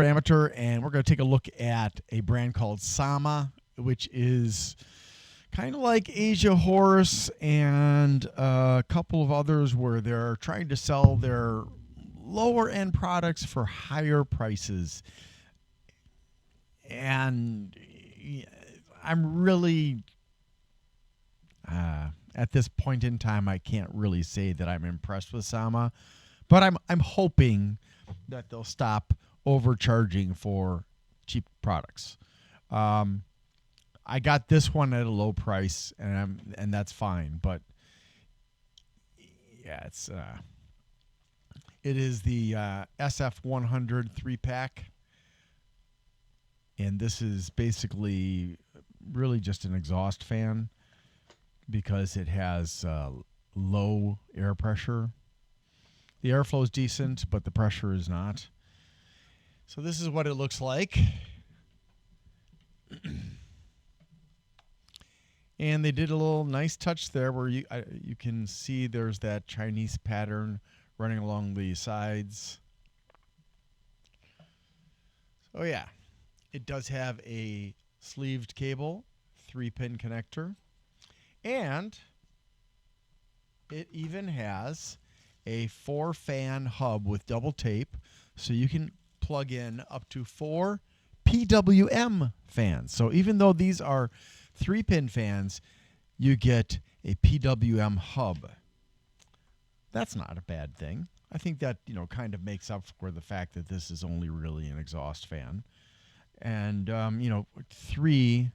Amateur, and we're going to take a look at a brand called Sama, which is kind of like Asia Horse and a couple of others where they're trying to sell their lower end products for higher prices. And I'm really, at this point in time, I can't really say that I'm impressed with Sama, but I'm hoping that they'll stop overcharging for cheap products. I got this one at a low price, and that's fine. But yeah, it is the SF100 3-pack, and this is basically really just an exhaust fan because it has low air pressure. The airflow is decent, but the pressure is not. So this is what it looks like. And they did a little nice touch there where you can see there's that Chinese pattern running along the sides. So yeah, it does have a sleeved cable, 3-pin connector, and it even has a 4-fan hub with double tape, so you can plug in up to 4 PWM fans. So even though these are 3-pin fans, you get a PWM hub. That's not a bad thing. I think that, kind of makes up for the fact that this is only really an exhaust fan. And, 3,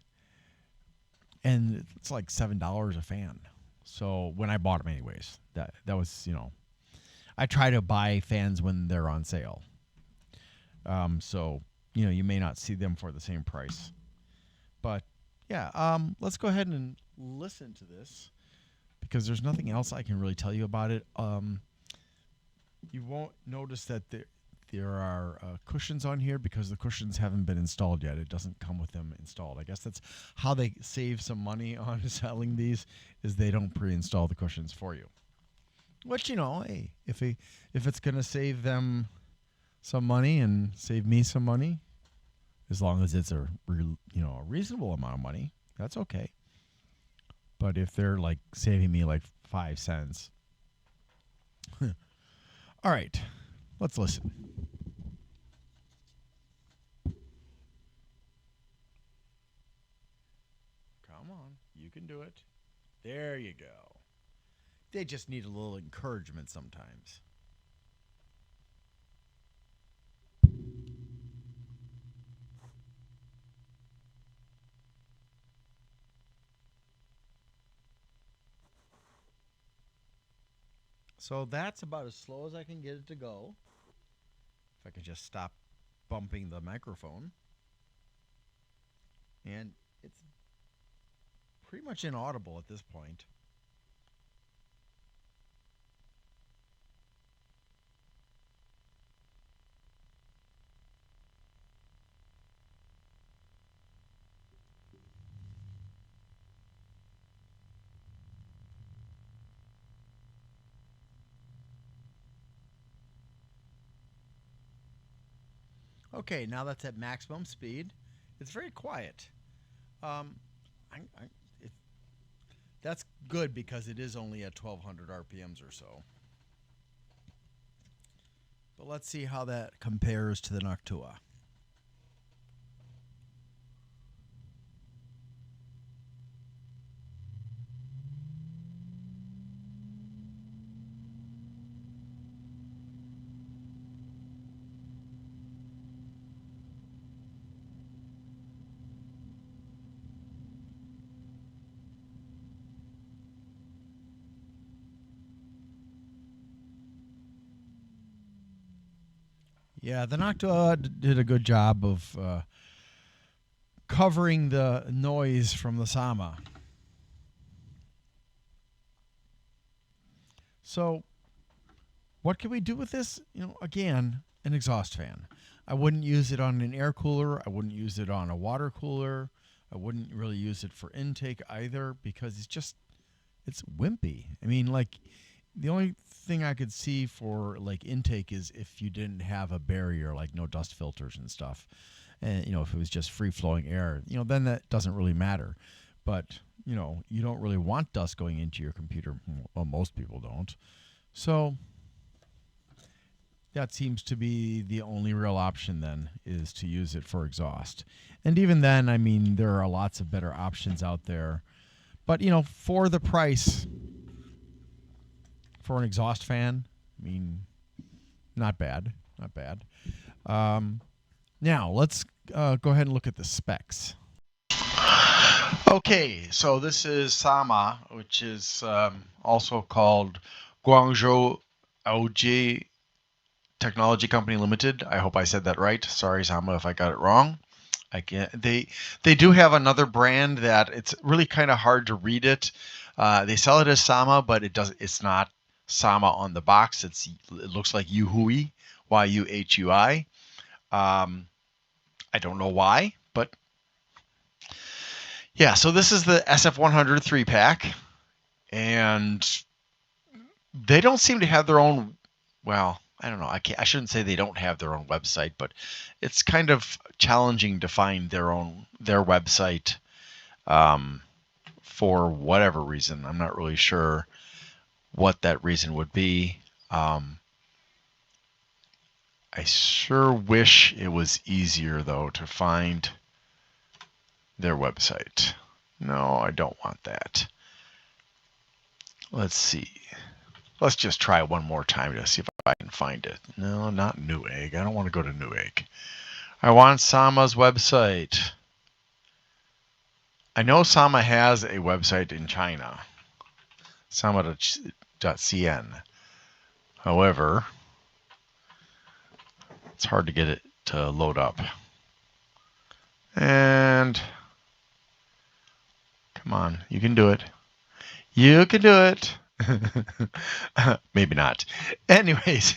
and it's like $7 a fan. So when I bought them anyways, that was, I try to buy fans when they're on sale. So, you may not see them for the same price. But yeah, let's go ahead and listen to this because there's nothing else I can really tell you about it. You won't notice that there are cushions on here because the cushions haven't been installed yet. It doesn't come with them installed. I guess that's how they save some money on selling these, is they don't pre-install the cushions for you. Which, hey, if it's going to save them some money and save me some money, as long as it's a reasonable amount of money, that's okay. But if they're like saving me like 5 cents, all right, let's listen. Come on, you can do it. There you go. They just need a little encouragement sometimes. So that's about as slow as I can get it to go. If I could just stop bumping the microphone. And it's pretty much inaudible at this point. Okay, now that's at maximum speed. It's very quiet. Um, it, that's good because it is only at 1200 RPMs or so. But let's see how that compares to the Noctua. Yeah, the Noctua did a good job of covering the noise from the Sama. So, what can we do with this? Again, an exhaust fan. I wouldn't use it on an air cooler. I wouldn't use it on a water cooler. I wouldn't really use it for intake either because it's wimpy. I mean, like, the only thing I could see for like intake is if you didn't have a barrier, like no dust filters and stuff. And if it was just free flowing air, then that doesn't really matter. But you don't really want dust going into your computer. Well, most people don't. So that seems to be the only real option then, is to use it for exhaust. And even then, I mean, there are lots of better options out there. But, for the price, for an exhaust fan, I mean, not bad. Not bad. Now, let's go ahead and look at the specs. Okay, so this is Sama, which is also called Guangzhou Aoji Technology Company Limited. I hope I said that right. Sorry, Sama, if I got it wrong. They do have another brand that it's really kind of hard to read it. They sell it as Sama, but it's not Sama on the box. It looks like Yuhui, Yuhui. I don't know why, but yeah. So this is the SF100 3-pack, and they don't seem to have their own. Well, I don't know. I shouldn't say they don't have their own website, but it's kind of challenging to find their website for whatever reason. I'm not really sure what that reason would be. I sure wish it was easier, though, to find their website. No, I don't want that. Let's see. Let's just try one more time to see if I can find it. No, not Newegg. I don't want to go to Newegg. I want Sama's website. I know Sama has a website in China, sama.cn. However, it's hard to get it to load up. And come on, you can do it. You can do it. Maybe not. Anyways,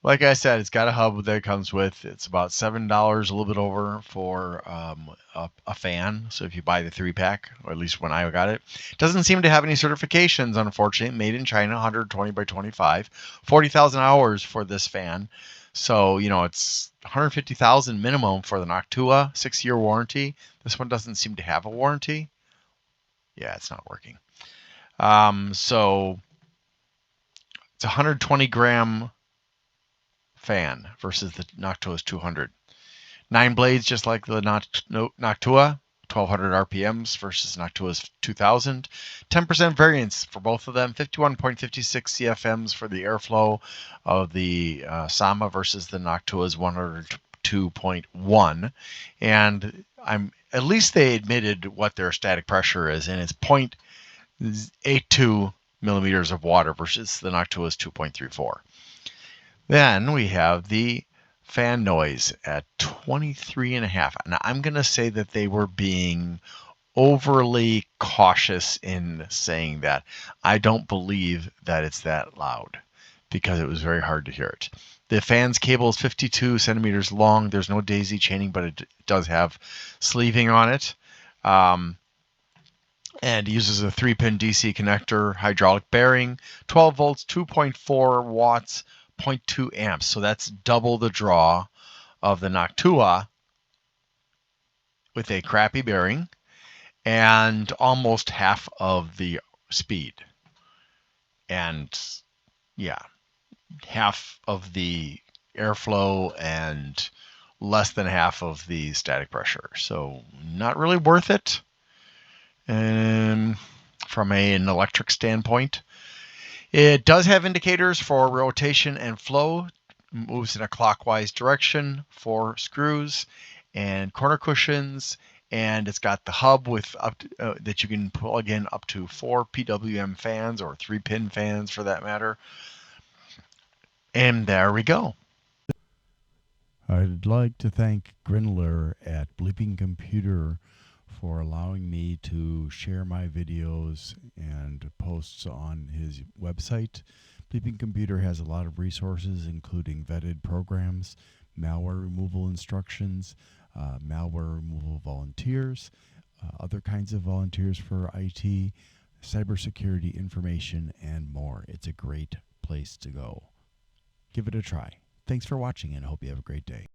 like I said, it's got a hub that it comes with. It's about $7, a little bit over, for a fan. So if you buy the 3-pack, or at least when I got it, doesn't seem to have any certifications, unfortunately. Made in China, 120 by 25, 40,000 hours for this fan. So it's 150,000 minimum for the Noctua, 6-year warranty. This one doesn't seem to have a warranty. Yeah, it's not working. So it's a 120 gram fan versus the Noctua's 200. 9 blades, just like the Noctua, 1200 RPMs versus Noctua's 2000. 10% variance for both of them. 51.56 CFMs for the airflow of the Sama versus the Noctua's 102.1. And at least they admitted what their static pressure is, and it's 0.82 millimeters of water versus the Noctua's 2.34. Then we have the fan noise at 23.5. Now I'm going to say that they were being overly cautious in saying that. I don't believe that it's that loud, because it was very hard to hear it. The fan's cable is 52 centimeters long. There's no daisy chaining, but it does have sleeving on it. And uses a 3-pin DC connector, hydraulic bearing, 12 volts, 2.4 watts, 0.2 amps. So that's double the draw of the Noctua with a crappy bearing, and almost half of the speed. And yeah, half of the airflow and less than half of the static pressure. So not really worth it. From an electric standpoint, it does have indicators for rotation and flow. Moves in a clockwise direction, 4 screws and corner cushions, and it's got the hub with that you can plug in up to 4 PWM fans, or 3-pin fans for that matter. And there we go. I'd like to thank Grindler at Bleeping Computer for allowing me to share my videos and posts on his website. Bleeping Computer has a lot of resources, including vetted programs, malware removal instructions, malware removal volunteers, other kinds of volunteers for IT, cybersecurity information, and more. It's a great place to go. Give it a try. Thanks for watching, and I hope you have a great day.